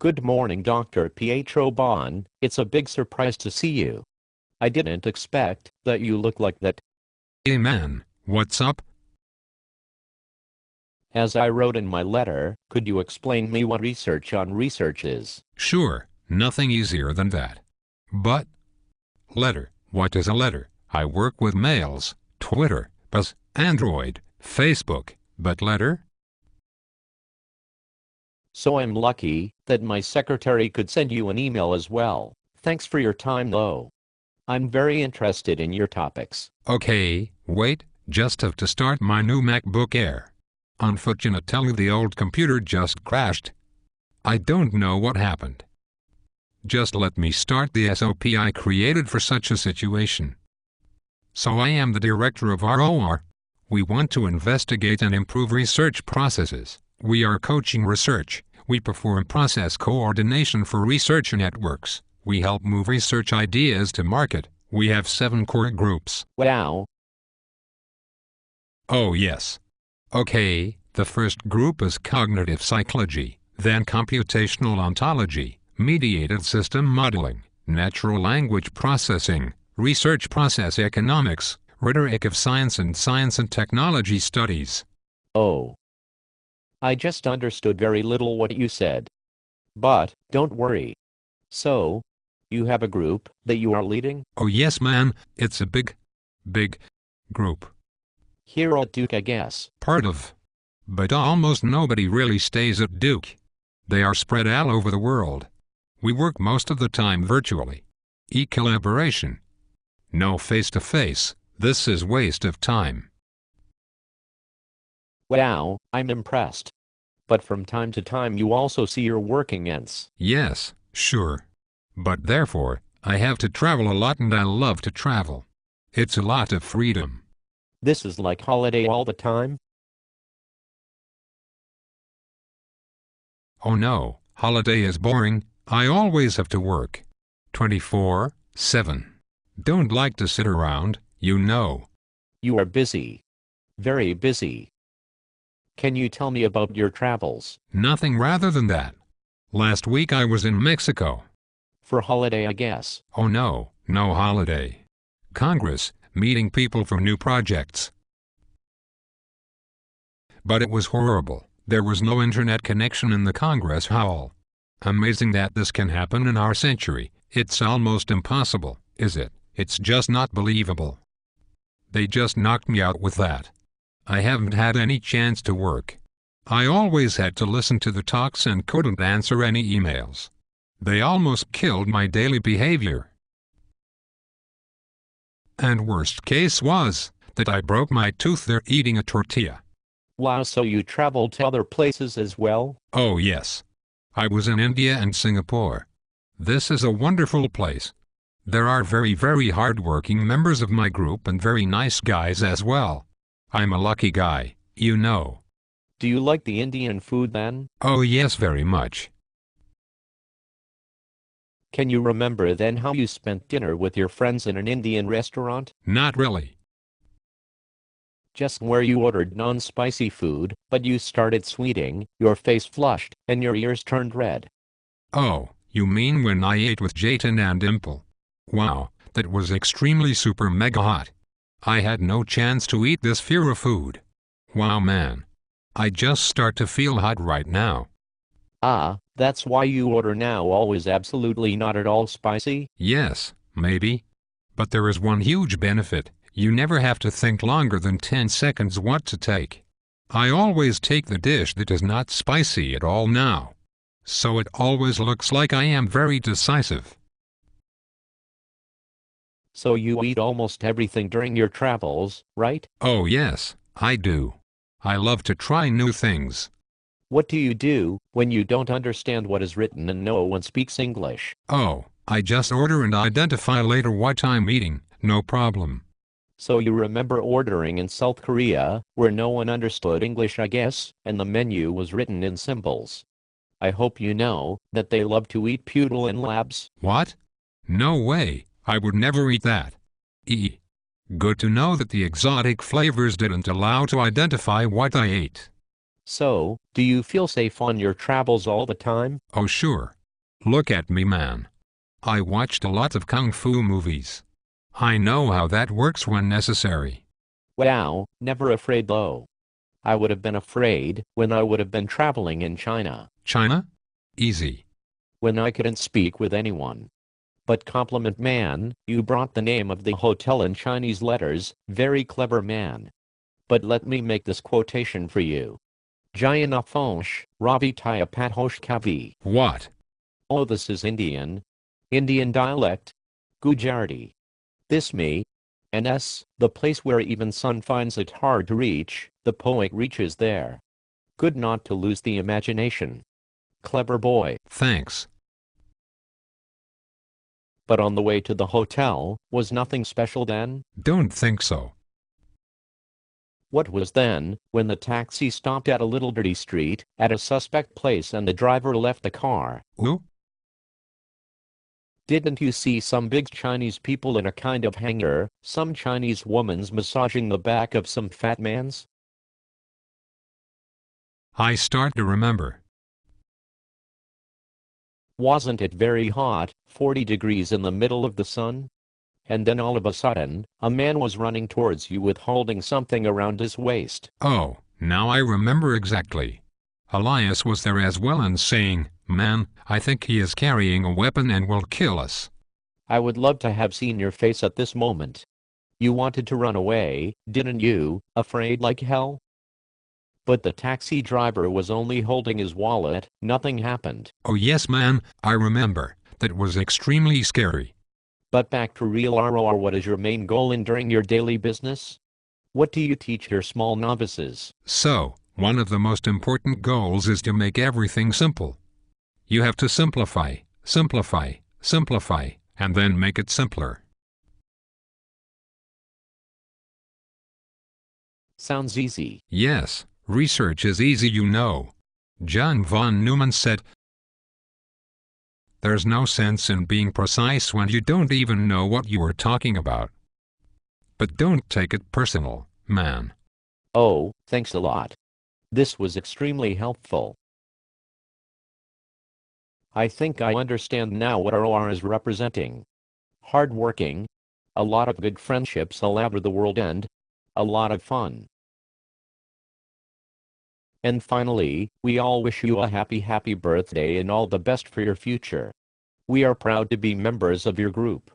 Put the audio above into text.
Good morning, Dr. Pietro Bon. It's a big surprise to see you. I didn't expect that you look like that. Hey man, what's up? As I wrote in my letter, could you explain me what research on research is? Sure, nothing easier than that. But, letter, what is a letter? I work with mails, Twitter, Buzz, Android, Facebook, but letter? So I'm lucky that my secretary could send you an email as well. Thanks for your time though. I'm very interested in your topics. Okay, wait, just have to start my new MacBook Air. Unfortunately, the old computer just crashed. I don't know what happened. Just let me start the SOP I created for such a situation. So I am the director of ROR. We want to investigate and improve research processes. We are coaching research. We perform process coordination for research networks. We help move research ideas to market. We have 7 core groups. Wow. Oh yes. Okay, the first group is cognitive psychology, then computational ontology, mediated system modeling, natural language processing, research process economics, rhetoric of science and technology studies. Oh. I just understood very little what you said. But, don't worry. So, you have a group that you are leading? Oh yes man, it's a big group. Here at Duke, I guess. Part of. But almost nobody really stays at Duke. They are spread all over the world. We work most of the time virtually. E-collaboration. No face-to-face. This is waste of time. Wow, I'm impressed. But from time to time you also see your working ends. Yes, sure. But therefore, I have to travel a lot and I love to travel. It's a lot of freedom. This is like holiday all the time? Oh no, holiday is boring. I always have to work. 24/7. Don't like to sit around, you know. You are busy. Very busy. Can you tell me about your travels? Nothing rather than that. Last week I was in Mexico. For holiday, I guess. Oh no, no holiday. Congress, meeting people for new projects. But it was horrible. There was no internet connection in the Congress Hall. Amazing that this can happen in our century. It's almost impossible, is it? It's just not believable. They just knocked me out with that. I haven't had any chance to work. I always had to listen to the talks and couldn't answer any emails. They almost killed my daily behavior. And worst case was that I broke my tooth there eating a tortilla. Wow, so you traveled to other places as well? Oh yes. I was in India and Singapore. This is a wonderful place. There are very hard-working members of my group and very nice guys as well. I'm a lucky guy, you know. Do you like the Indian food then? Oh yes, very much. Can you remember then how you spent dinner with your friends in an Indian restaurant? Not really. Just where you ordered non-spicy food, but you started sweating, your face flushed, and your ears turned red. Oh, you mean when I ate with Jayton and Dimple? Wow, that was extremely super mega hot. I had no chance to eat this fear of food. Wow man. I just start to feel hot right now. Ah, that's why you order now always absolutely not at all spicy? Yes, maybe. But there is one huge benefit. You never have to think longer than 10 seconds what to take. I always take the dish that is not spicy at all now. So it always looks like I am very decisive. So you eat almost everything during your travels, right? Oh yes, I do. I love to try new things. What do you do when you don't understand what is written and no one speaks English? Oh, I just order and identify later what I'm eating, no problem. So you remember ordering in South Korea, where no one understood English I guess, and the menu was written in symbols. I hope you know that they love to eat poodle in labs. What? No way, I would never eat that. Good to know that the exotic flavors didn't allow to identify what I ate. So, do you feel safe on your travels all the time? Oh sure. Look at me, man. I watched a lot of kung fu movies. I know how that works when necessary. Wow, never afraid though. I would have been afraid when I would have been traveling in China, China? Easy. when I couldn't speak with anyone. But compliment man, you brought the name of the hotel in Chinese letters, very clever man. But let me make this quotation for you. Jayana Fonsh, Ravi Taya Pathosh Kavi. What? Oh, this is Indian. Indian dialect. Gujarati. This me. NS, the place where even sun finds it hard to reach, the poet reaches there. Good not to lose the imagination. Clever boy. Thanks. But on the way to the hotel, was nothing special then? Don't think so. What was then, when the taxi stopped at a little dirty street, at a suspect place and the driver left the car? Ooh? Didn't you see some big Chinese people in a kind of hangar, some Chinese woman's massaging the back of some fat man's? I start to remember. Wasn't it very hot, 40 degrees in the middle of the sun? And then all of a sudden, a man was running towards you with holding something around his waist. Oh, now I remember exactly. Elias was there as well and saying, "Man, I think he is carrying a weapon and will kill us." I would love to have seen your face at this moment. You wanted to run away, didn't you, afraid like hell? But the taxi driver was only holding his wallet, nothing happened. Oh yes, man, I remember. That was extremely scary. But back to real ROR, what is your main goal in doing your daily business? What do you teach your small novices? So, one of the most important goals is to make everything simple. You have to simplify, simplify, simplify, and then make it simpler. Sounds easy. Yes, research is easy, you know. John von Neumann said, "There's no sense in being precise when you don't even know what you are talking about. But don't take it personal, man." Oh, thanks a lot. This was extremely helpful. I think I understand now what ROR is representing. Hardworking, a lot of good friendships all over the world, and a lot of fun. And finally, we all wish you a happy birthday and all the best for your future. We are proud to be members of your group.